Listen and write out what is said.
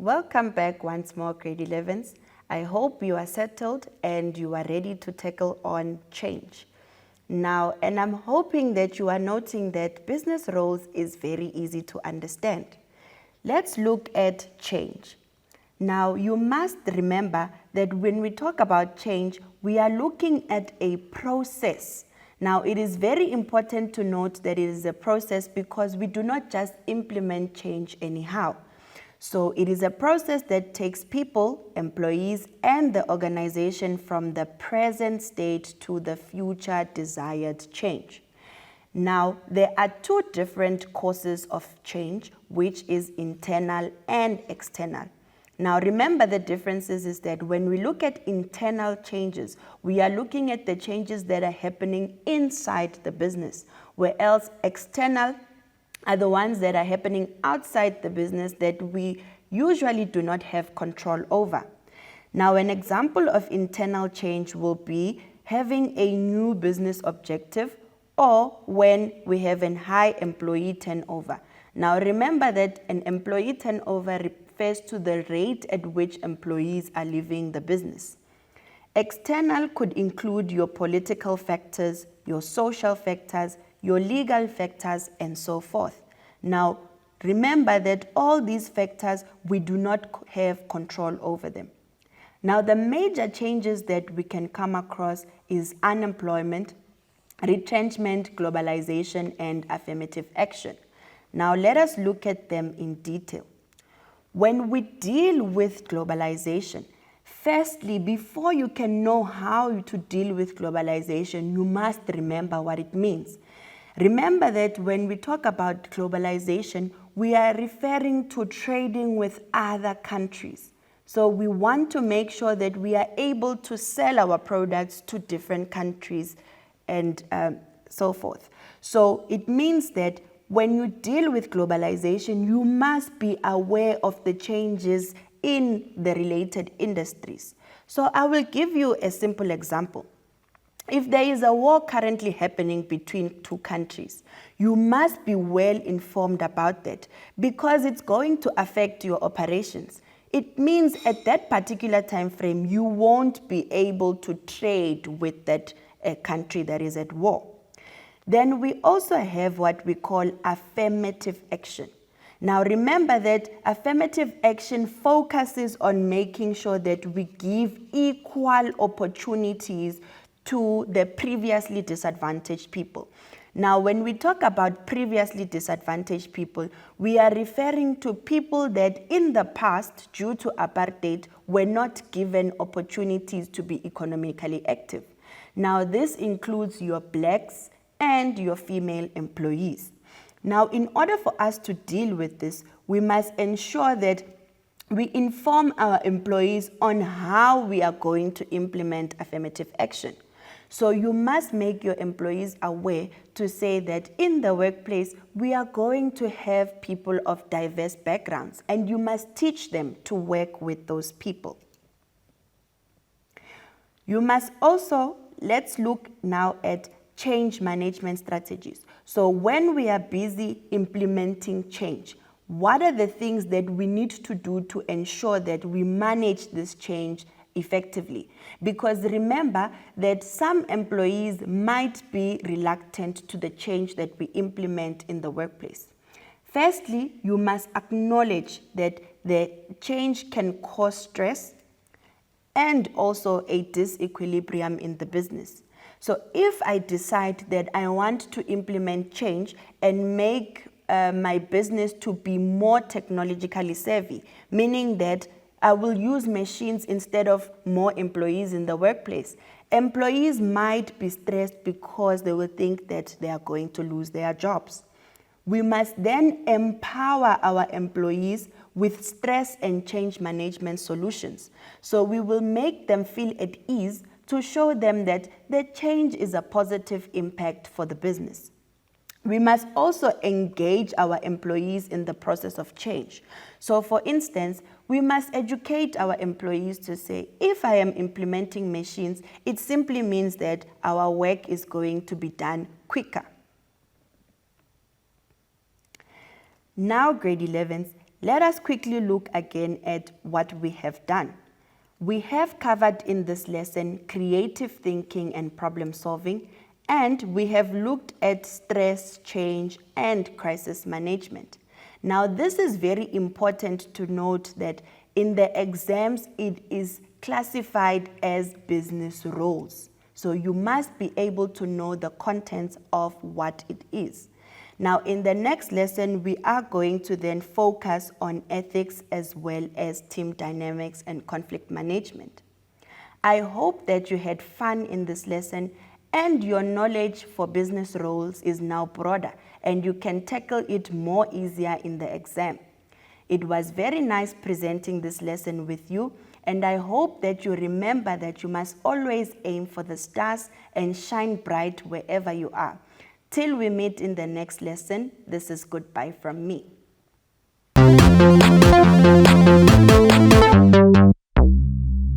Welcome back once more, grade 11s. I hope you are settled and you are ready to tackle on change. Now, and I'm hoping that you are noting that business roles is very easy to understand. Let's look at change. Now, you must remember that when we talk about change, we are looking at a process. Now, it is very important to note that it is a process because we do not just implement change anyhow. So it is a process that takes people, employees, and the organization from the present state to the future desired change. Now, there are two different causes of change, which is internal and external. Now, remember the differences is that when we look at internal changes, we are looking at the changes that are happening inside the business, whereas external are the ones that are happening outside the business that we usually do not have control over. Now, an example of internal change will be having a new business objective or when we have a high employee turnover. Now, remember that an employee turnover refers to the rate at which employees are leaving the business. External could include your political factors, your social factors, your legal factors, and so forth. Now, remember that all these factors, we do not have control over them. Now, the major changes that we can come across is unemployment, retrenchment, globalization, and affirmative action. Now, let us look at them in detail. When we deal with globalization, firstly, before you can know how to deal with globalization, you must remember what it means. Remember that when we talk about globalization, we are referring to trading with other countries. So we want to make sure that we are able to sell our products to different countries and so forth. So it means that when you deal with globalization, you must be aware of the changes in the related industries. So I will give you a simple example. If there is a war currently happening between two countries, you must be well informed about that because it's going to affect your operations. It means at that particular time frame, you won't be able to trade with that country that is at war. Then we also have what we call affirmative action. Now remember that affirmative action focuses on making sure that we give equal opportunities to the previously disadvantaged people. Now, when we talk about previously disadvantaged people, we are referring to people that in the past, due to apartheid, were not given opportunities to be economically active. Now, this includes your blacks and your female employees. Now, in order for us to deal with this, we must ensure that we inform our employees on how we are going to implement affirmative action. So you must make your employees aware to say that in the workplace, we are going to have people of diverse backgrounds, and you must teach them to work with those people. You must also, let's look now at change management strategies. So when we are busy implementing change, what are the things that we need to do to ensure that we manage this change effectively? Because remember that some employees might be reluctant to the change that we implement in the workplace. Firstly, you must acknowledge that the change can cause stress and also a disequilibrium in the business. So if I decide that I want to implement change and make my business to be more technologically savvy, meaning that I will use machines instead of more employees in the workplace, employees might be stressed because they will think that they are going to lose their jobs. We must then empower our employees with stress and change management solutions. So we will make them feel at ease to show them that the change is a positive impact for the business. We must also engage our employees in the process of change. So for instance, we must educate our employees to say, if I am implementing machines, it simply means that our work is going to be done quicker. Now, grade 11s, Let us quickly look again at what we have done. We have covered in this lesson creative thinking and problem solving, and we have looked at stress, change, and crisis management. Now, this is very important to note that in the exams, it is classified as business roles. So you must be able to know the contents of what it is. Now, in the next lesson, we are going to then focus on ethics as well as team dynamics and conflict management. I hope that you had fun in this lesson and your knowledge for business roles is now broader and you can tackle it more easier in the exam. It was very nice presenting this lesson with you, and I hope that you remember that you must always aim for the stars and shine bright wherever you are. Till we meet in the next lesson, this is goodbye from me.